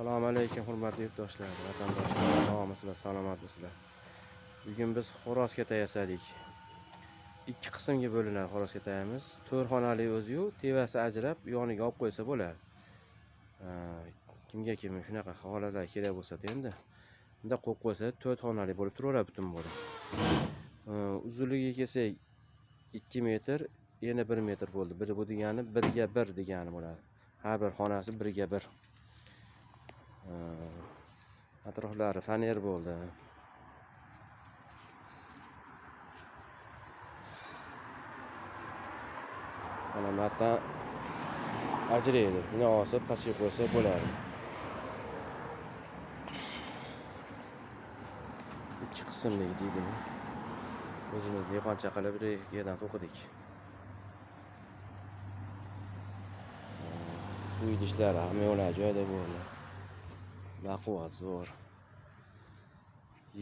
Assalomu alaykum hurmatli yurtdoshlar, vatandoshlar, sog'misizlar, salomatmisizlar. Bugun biz xo'roz kata yasadik. Ikki qismga bo'linadi xo'roz katayimiz. 4 xonali o'zi-yu, tevasi ajrab, yoniga olib qo'ysa bo'ladi. Kimga kim shunaqa holatlar kerak bo'lsa endi bunda qo'yib qo'ysa 4 xonali bo'lib turaveradi butun bo'lib. Uzunligiga kelsak 2 metr, yana 1 metr bo'ldi. Bu degani 1 ga 1 degani bo'ladi. Har bir xonasi 1 ga 1. Atroflari faner bo'ldi. Mana bu yerdan ajraydi. Shuni olsa pastga qo'ysa bo'ladi. Ikki qismli deydi. O'zimiz dehqoncha qilib bir yerdan to'qidik. Suv idishlari hamma yo'llar joyida bo'ldi. Baquvvat zo'r.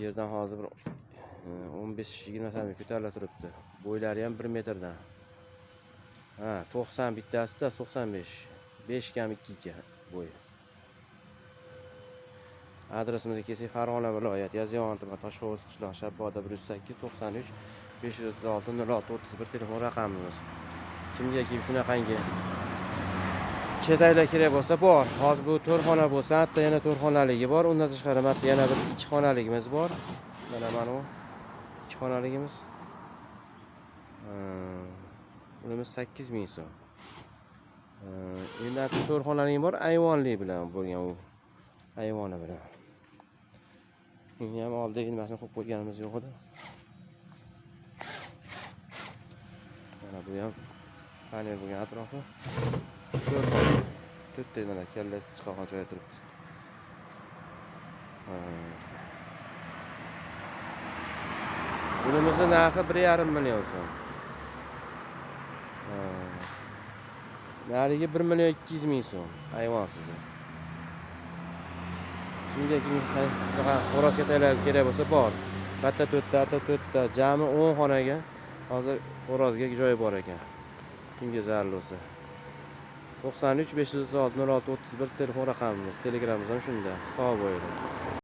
Yerdan hozir 15-20 sm ko'tarilib turibdi. Bo'ylari ham 1 metrdan. 90 bittasida 95. 5 kam 2 ga bo'yi. Adresimizga kelsak Farg'ona viloyati Yozyovon tumani Toshxo'rg'is qishlog'i Shabboda 108 93 536 06 31 telefon raqamimiz. Kimga kim shunaqangi chetaylar kerak bo'lsa bor. Hozir bu 4 xona bo'lsa, hatto yana 4 xonaligi bor. Undan tashqari mana yana bir 2 xonaligimiz bor. Mana bu 2 xonaligimiz. Unimiz 8000 so'm. Endi 4 xonaligi bor, ayvonli bilan bo'lgan u. Ayvoni bilan. Bunga ham oldagi nimasini qo'yib qo'yganimiz yo'q edi. Mana bu ham panel bo'lgan atrofi. 4 ta mana kallasi chiqqan joy turibdi. Bunimizning narxi 1,5 million so'm. Narigi 1 million 200 ming so'm ayvonsiz. Kimga kim xo'roz kataylar kerak bo'lsa bor. Bitta 4 ta, jami 10 xonaga hozir xo'rozga joy bor ekan. Kimga zarur bo'lsa. 93 536 06 31 telefon raqamimiz, telegramimiz ham shunda. Sog' bo'ling.